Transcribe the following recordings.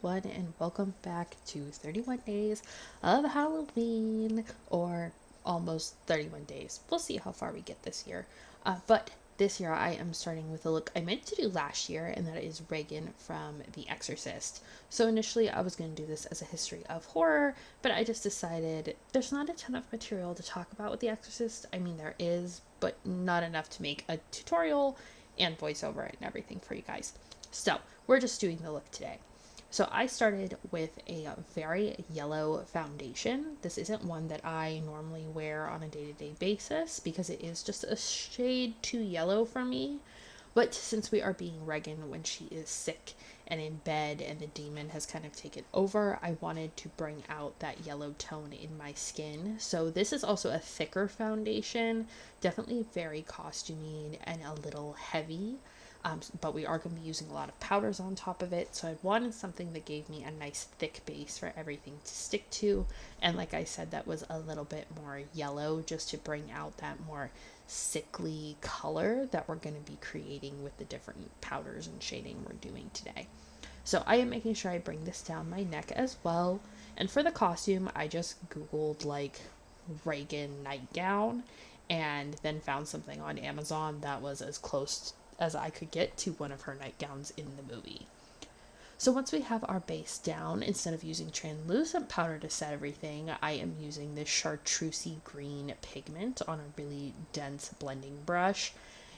everyone, and welcome back to 31 Days of Halloween, or almost 31 days. We'll see how far we get this year. But this year I am starting with a look I meant to do last year, and that is Regan from The Exorcist. So initially I was going to do this as a history of horror, but I just decided there's not a ton of material to talk about with The Exorcist. I mean, there is, but not enough to make a tutorial and voiceover and everything for you guys. So we're just doing the look today. So I started with a very yellow foundation. This isn't one that I normally wear on a day-to-day basis because it is just a shade too yellow for me. But since we are being Regan when she is sick and in bed and the demon has kind of taken over, I wanted to bring out that yellow tone in my skin. So this is also a thicker foundation, definitely very costumey and a little heavy. But we are going to be using a lot of powders on top of it, so I wanted something that gave me a nice thick base for everything to stick to, and like I said, that was a little bit more yellow just to bring out that more sickly color that we're going to be creating with the different powders and shading we're doing today. So I am making sure I bring this down my neck as well, and for the costume I just googled like Regan nightgown and then found something on Amazon that was as close as I could get to one of her nightgowns in the movie. So once we have our base down, instead of using translucent powder to set everything, I am using this chartreusey green pigment on a really dense blending brush.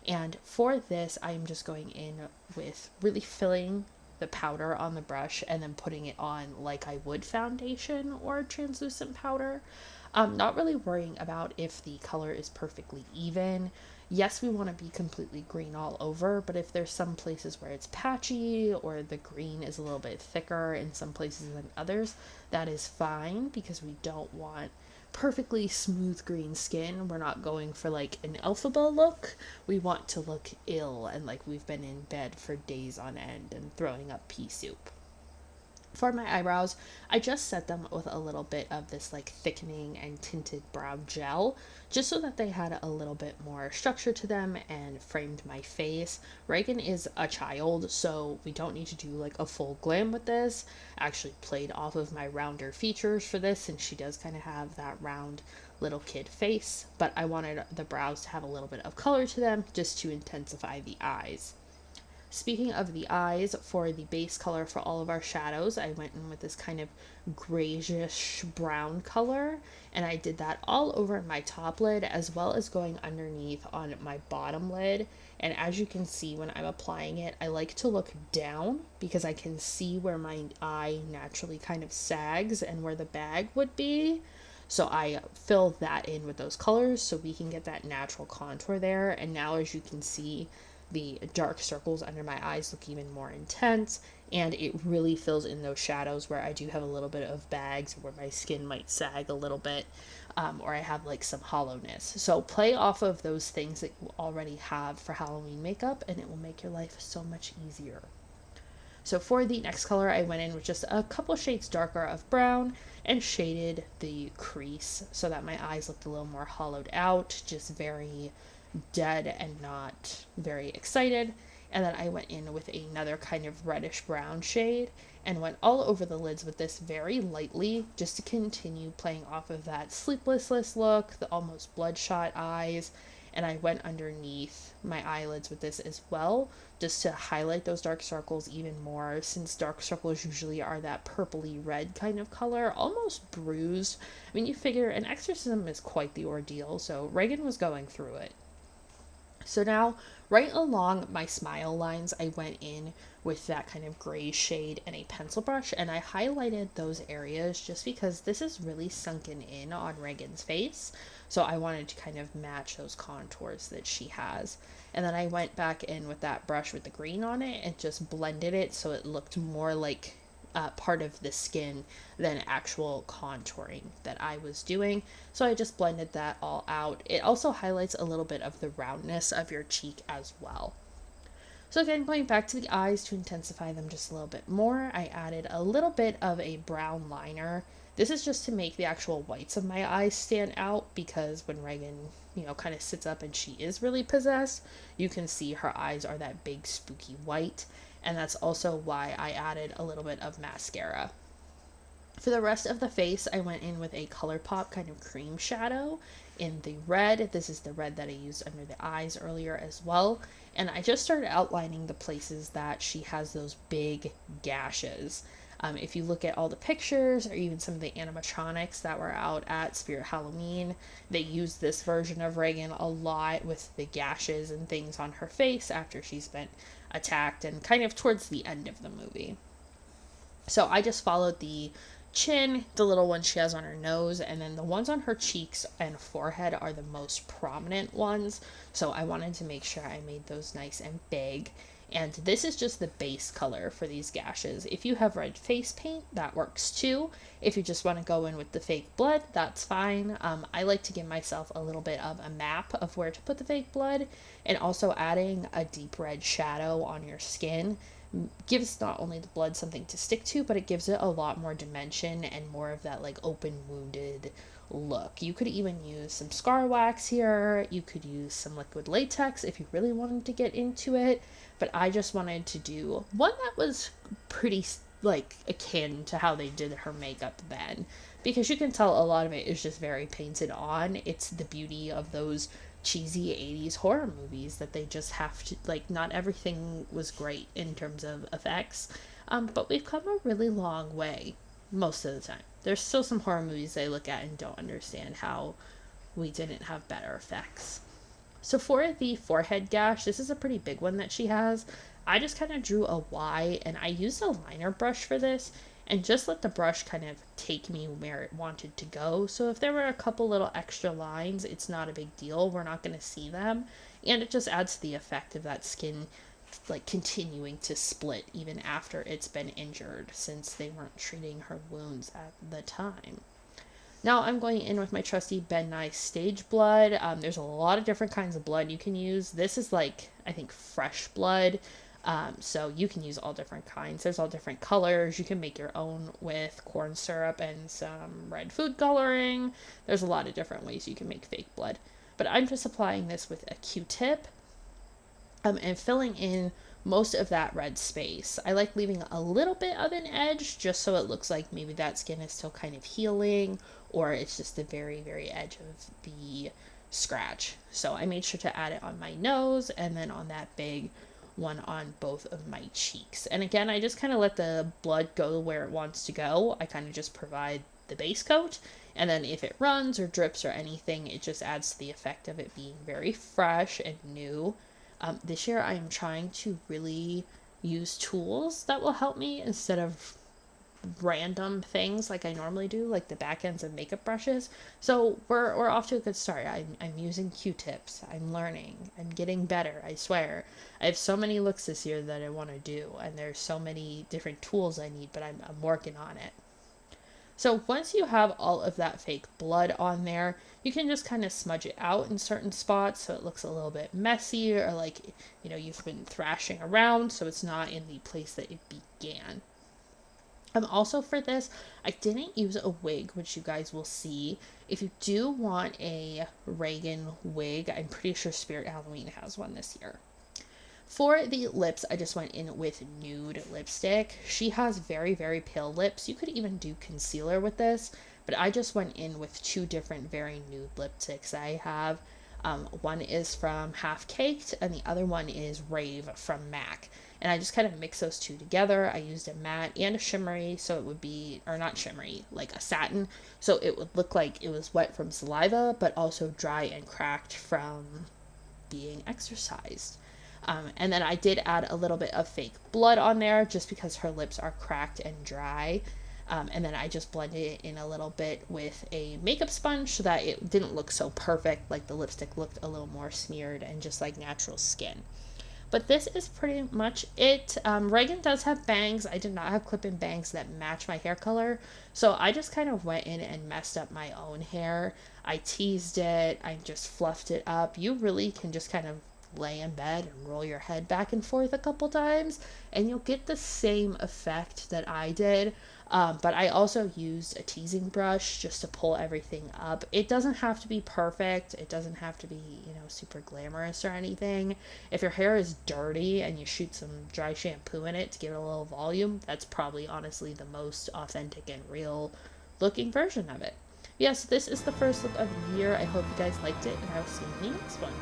And for this, I am just going in with really filling the powder on the brush and then putting it on like I would foundation or translucent powder. Not really worrying about if the color is perfectly even. Yes, we want to be completely green all over, but if there's some places where it's patchy or the green is a little bit thicker in some places than others, that is fine because we don't want perfectly smooth green skin. We're not going for like an Elphaba look. We want to look ill and like we've been in bed for days on end and throwing up pea soup. For my eyebrows, I just set them with a little bit of this like thickening and tinted brow gel, just so that they had a little bit more structure to them and framed my face. Reagan is a child, so we don't need to do like a full glam with this. I actually played off of my rounder features for this, and she does kind of have that round little kid face, but I wanted the brows to have a little bit of color to them just to intensify the eyes. Speaking of the eyes, for the base color for all of our shadows, I went in with this kind of grayish brown color, and I did that all over my top lid as well as going underneath on my bottom lid. And as you can see when I'm applying it, I like to look down because I can see where my eye naturally kind of sags and where the bag would be. So I fill that in with those colors so we can get that natural contour there. And now as you can see, the dark circles under my eyes look even more intense, and it really fills in those shadows where I do have a little bit of bags, where my skin might sag a little bit, or I have like some hollowness. So play off of those things that you already have for Halloween makeup, and it will make your life so much easier. So for the next color, I went in with just a couple shades darker of brown and shaded the crease so that my eyes looked a little more hollowed out, just very dead and not very excited. And then I went in with another kind of reddish brown shade and went all over the lids with this very lightly, just to continue playing off of that sleepless look, the almost bloodshot eyes. And I went underneath my eyelids with this as well, just to highlight those dark circles even more, since dark circles usually are that purpley red kind of color, almost bruised. I mean, you figure an exorcism is quite the ordeal, so Regan was going through it. So now, right along my smile lines, I went in with that kind of gray shade and a pencil brush, and I highlighted those areas just because this is really sunken in on Regan's face. So I wanted to kind of match those contours that she has. And then I went back in with that brush with the green on it and just blended it so it looked more like part of the skin than actual contouring that I was doing. So I just blended that all out. It also highlights a little bit of the roundness of your cheek as well. So again, going back to the eyes to intensify them just a little bit more, I added a little bit of a brown liner. This is just to make the actual whites of my eyes stand out, because when Regan, kind of sits up and she is really possessed, you can see her eyes are that big spooky white. and that's also why I added a little bit of mascara. For the rest of the face, I went in with a ColourPop kind of cream shadow in the red. This is the red that I used under the eyes earlier as well. And I just started outlining the places that she has those big gashes. If you look at all the pictures or even some of the animatronics that were out at Spirit Halloween, they use this version of Regan a lot with the gashes and things on her face after she's been attacked and kind of towards the end of the movie. So I just followed the chin, the little one she has on her nose, and then the ones on her cheeks and forehead are the most prominent ones. So I wanted to make sure I made those nice and big. And this is just the base color for these gashes. If you have red face paint, that works too. If you just want to go in with the fake blood, that's fine. I like to give myself a little bit of a map of where to put the fake blood, and also adding a deep red shadow on your skin gives not only the blood something to stick to, but it gives it a lot more dimension and more of that like open wounded look. You could even use some scar wax here. You could use some liquid latex if you really wanted to get into it. But I just wanted to do one that was pretty like akin to how they did her makeup then, because you can tell a lot of it is just very painted on. It's the beauty of those cheesy 80s horror movies that they just have to, like, not everything was great in terms of effects, but we've come a really long way most of the time. There's still some horror movies I look at and don't understand how we didn't have better effects. So for the forehead gash, this is a pretty big one that she has. I just kind of drew a Y, and I used a liner brush for this and just let the brush kind of take me where it wanted to go. So if there were a couple little extra lines, it's not a big deal. We're not going to see them. And it just adds to the effect of that skin like continuing to split even after it's been injured, since they weren't treating her wounds at the time. Now I'm going in with my trusty Ben Nye stage blood. There's a lot of different kinds of blood you can use. This is like, I think, fresh blood. So you can use all different kinds. There's all different colors. You can make your own with corn syrup and some red food coloring. There's a lot of different ways you can make fake blood. But I'm just applying this with a Q-tip and filling in most of that red space. I like leaving a little bit of an edge just so it looks like maybe that skin is still kind of healing, or it's just the very, very edge of the scratch. So I made sure to add it on my nose and then on that big one on both of my cheeks. And again, I just kind of let the blood go where it wants to go. I kind of just provide the base coat, and then if it runs or drips or anything, it just adds to the effect of it being very fresh and new. This year I am trying to really use tools that will help me instead of random things like I normally do, like the back ends of makeup brushes. So we're off to a good start. I'm using Q-tips. I'm learning. I'm getting better, I swear. I have so many looks this year that I want to do, and there's so many different tools I need, but I'm working on it. So once you have all of that fake blood on there, you can just kind of smudge it out in certain spots so it looks a little bit messy, or like, you've been thrashing around so it's not in the place that it began. Also for this, I didn't use a wig, which you guys will see. If you do want a Regan wig, I'm pretty sure Spirit Halloween has one this year. For the lips, I just went in with nude lipstick. She has very, very pale lips. You could even do concealer with this, but I just went in with two different very nude lipsticks I have. One is from Half Caked, and the other one is Rave from MAC. And I just kind of mixed those two together. I used a matte and a shimmery, so it would be, or not shimmery, like a satin, so it would look like it was wet from saliva, but also dry and cracked from being exercised. And then I did add a little bit of fake blood on there just because her lips are cracked and dry. And then I just blended it in a little bit with a makeup sponge so that it didn't look so perfect, like the lipstick looked a little more smeared and just like natural skin. But this is pretty much it. Regan does have bangs. I did not have clip-in bangs that match my hair color, so I just kind of went in and messed up my own hair. I teased it. I just fluffed it up. You really can just kind of lay in bed and roll your head back and forth a couple times, and you'll get the same effect that I did. But I also used a teasing brush just to pull everything up. It doesn't have to be perfect. It doesn't have to be, super glamorous or anything. If your hair is dirty and you shoot some dry shampoo in it to give it a little volume, that's probably honestly the most authentic and real looking version of it. Yes, this is the first look of the year. I hope you guys liked it, and I will see you in the next one.